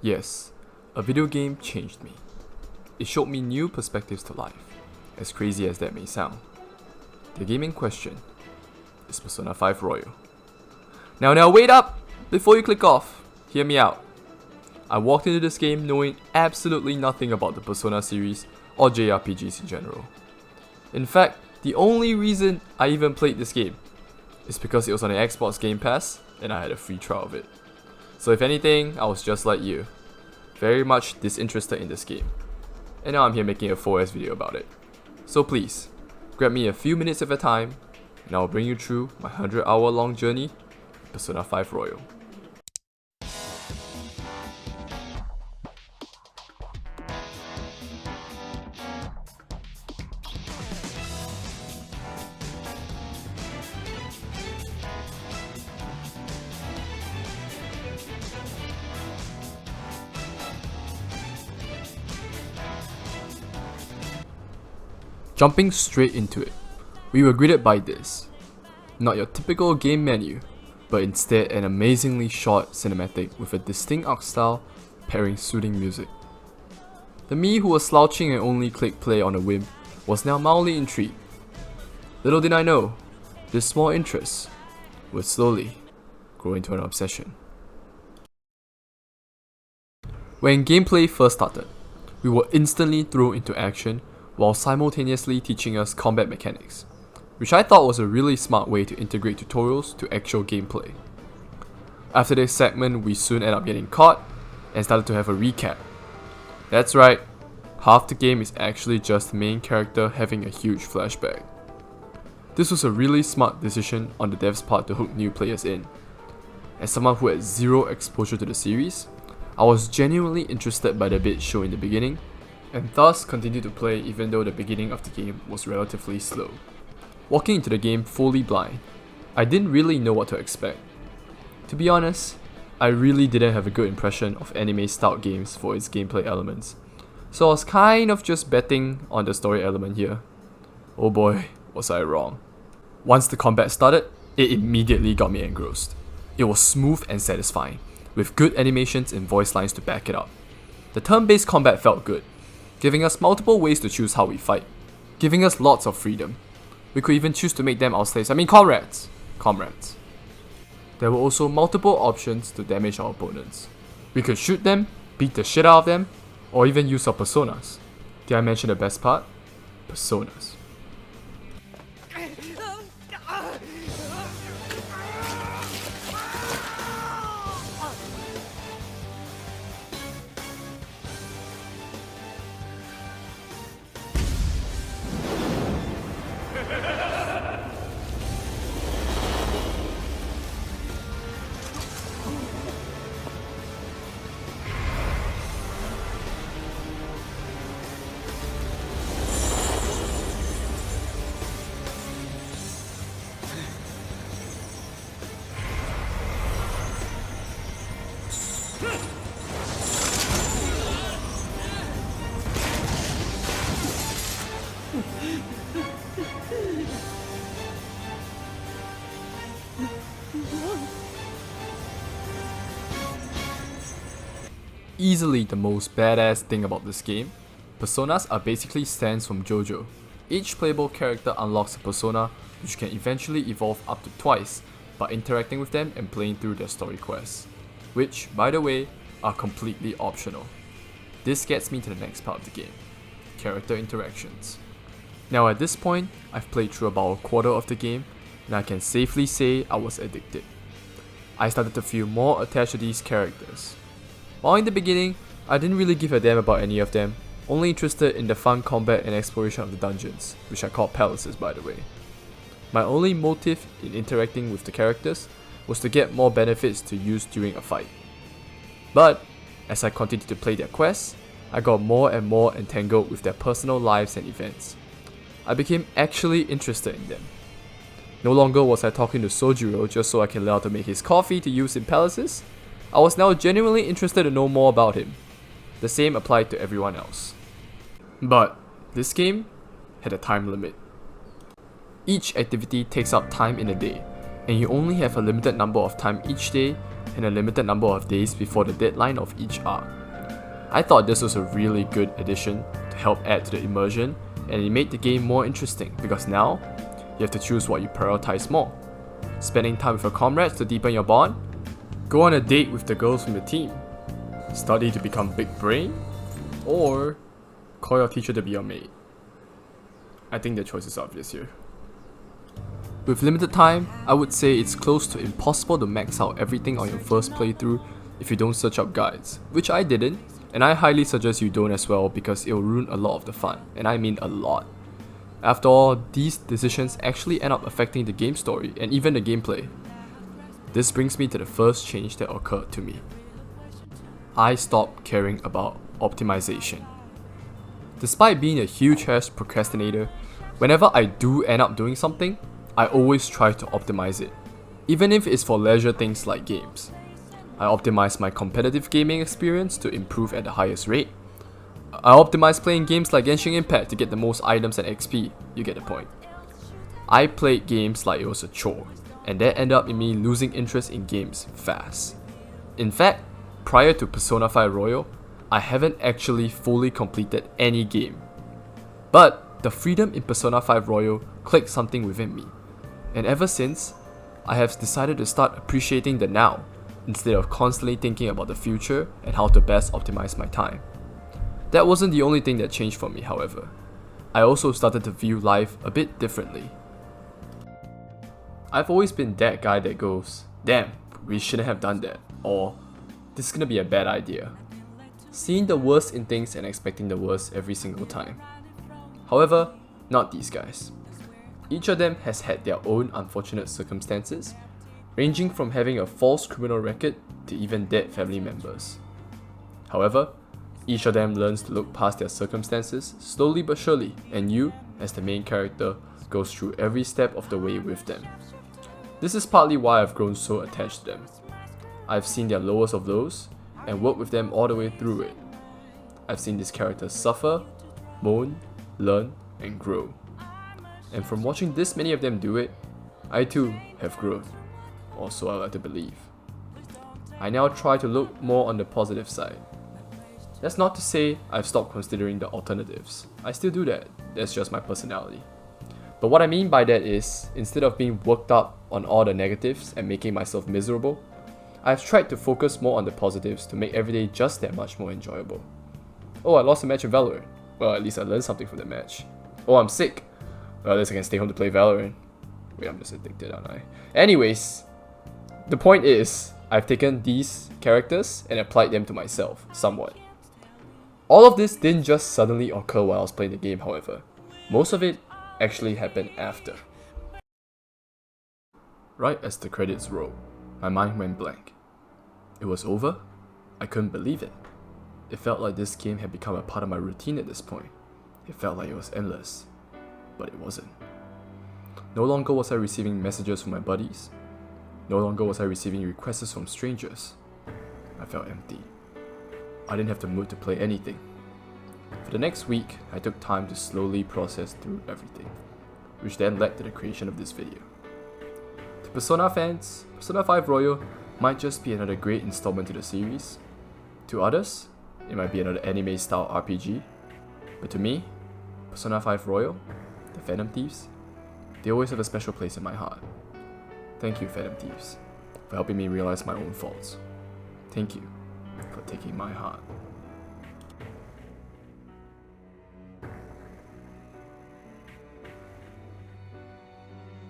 Yes, a video game changed me. It showed me new perspectives to life, as crazy as that may sound. The game in question is Persona 5 Royal. Now wait up! Before you click off, hear me out. I walked into this game knowing absolutely nothing about the Persona series or JRPGs in general. In fact, the only reason I even played this game is because it was on the Xbox Game Pass and I had a free trial of it. So if anything, I was just like you, very much disinterested in this game. And now I'm here making a 4S video about it. So please, grab me a few minutes of your time and I'll bring you through my 100-hour long journey in Persona 5 Royal. Jumping straight into it, we were greeted by this. Not your typical game menu, but instead an amazingly short cinematic with a distinct art style pairing soothing music. The me who was slouching and only clicked play on a whim was now mildly intrigued. Little did I know, this small interest would slowly grow into an obsession. When gameplay first started, we were instantly thrown into action while simultaneously teaching us combat mechanics, which I thought was a really smart way to integrate tutorials to actual gameplay. After this segment, we soon ended up getting caught and started to have a recap. That's right, half the game is actually just the main character having a huge flashback. This was a really smart decision on the devs' part to hook new players in. As someone who had zero exposure to the series, I was genuinely interested by the bits shown in the beginning, and thus continued to play even though the beginning of the game was relatively slow. Walking into the game fully blind, I didn't really know what to expect. To be honest, I really didn't have a good impression of anime-style games for its gameplay elements, so I was kind of just betting on the story element here. Oh boy, was I wrong. Once the combat started, it immediately got me engrossed. It was smooth and satisfying, with good animations and voice lines to back it up. The turn-based combat felt good, giving us multiple ways to choose how we fight, giving us lots of freedom. We could even choose to make them our slaves, comrades. There were also multiple options to damage our opponents. We could shoot them, beat the shit out of them, or even use our personas. Did I mention the best part? Personas. Easily the most badass thing about this game, personas are basically stands from JoJo. Each playable character unlocks a persona which can eventually evolve up to twice by interacting with them and playing through their story quests, which, by the way, are completely optional. This gets me to the next part of the game, character interactions. Now at this point, I've played through about a quarter of the game and I can safely say I was addicted. I started to feel more attached to these characters. While in the beginning, I didn't really give a damn about any of them, only interested in the fun combat and exploration of the dungeons, which I call palaces by the way. My only motive in interacting with the characters was to get more benefits to use during a fight. But, as I continued to play their quests, I got more and more entangled with their personal lives and events. I became actually interested in them. No longer was I talking to Sojiro just so I can learn how to make his coffee to use in palaces. I was now genuinely interested to know more about him. The same applied to everyone else. But this game had a time limit. Each activity takes up time in a day, and you only have a limited number of time each day and a limited number of days before the deadline of each arc. I thought this was a really good addition to help add to the immersion, and it made the game more interesting because now you have to choose what you prioritize more. Spending time with your comrades to deepen your bond, go on a date with the girls from the team, study to become big brain, or call your teacher to be your maid. I think the choice is obvious here. With limited time, I would say it's close to impossible to max out everything on your first playthrough if you don't search up guides, which I didn't, and I highly suggest you don't as well because it'll ruin a lot of the fun, and I mean a lot. After all, these decisions actually end up affecting the game story and even the gameplay. This brings me to the first change that occurred to me. I stopped caring about optimization. Despite being a huge-ass procrastinator, whenever I do end up doing something, I always try to optimize it, even if it's for leisure things like games. I optimize my competitive gaming experience to improve at the highest rate. I optimize playing games like Genshin Impact to get the most items and XP, you get the point. I played games like it was a chore, and that ended up in me losing interest in games fast. In fact, prior to Persona 5 Royal, I haven't actually fully completed any game. But the freedom in Persona 5 Royal clicked something within me, and ever since, I have decided to start appreciating the now, instead of constantly thinking about the future and how to best optimize my time. That wasn't the only thing that changed for me, however. I also started to view life a bit differently. I've always been that guy that goes, damn, we shouldn't have done that, or this is gonna be a bad idea. Seeing the worst in things and expecting the worst every single time. However, not these guys. Each of them has had their own unfortunate circumstances, ranging from having a false criminal record to even dead family members. However, each of them learns to look past their circumstances slowly but surely, and you, as the main character, goes through every step of the way with them. This is partly why I've grown so attached to them. I've seen their lowest of lows, and worked with them all the way through it. I've seen these characters suffer, moan, learn, and grow. And from watching this many of them do it, I too have grown, or so I like to believe. I now try to look more on the positive side. That's not to say I've stopped considering the alternatives. I still do that, that's just my personality. But what I mean by that is, instead of being worked up on all the negatives and making myself miserable, I've tried to focus more on the positives to make every day just that much more enjoyable. Oh, I lost a match in Valorant. Well, at least I learned something from the match. Oh, I'm sick. Well, at least I can stay home to play Valorant. Wait, I'm just addicted, aren't I? Anyways, the point is, I've taken these characters and applied them to myself, somewhat. All of this didn't just suddenly occur while I was playing the game, however. Most of it actually happened after. Right as the credits rolled, my mind went blank. It was over? I couldn't believe it. It felt like this game had become a part of my routine at this point. It felt like it was endless. But it wasn't. No longer was I receiving messages from my buddies. No longer was I receiving requests from strangers. I felt empty. I didn't have the mood to play anything. For the next week, I took time to slowly process through everything, which then led to the creation of this video. To Persona fans, Persona 5 Royal might just be another great installment to the series. To others, it might be another anime-style RPG. But to me, Persona 5 Royal, the Phantom Thieves, they always have a special place in my heart. Thank you, Phantom Thieves, for helping me realize my own faults. Thank you for taking my heart.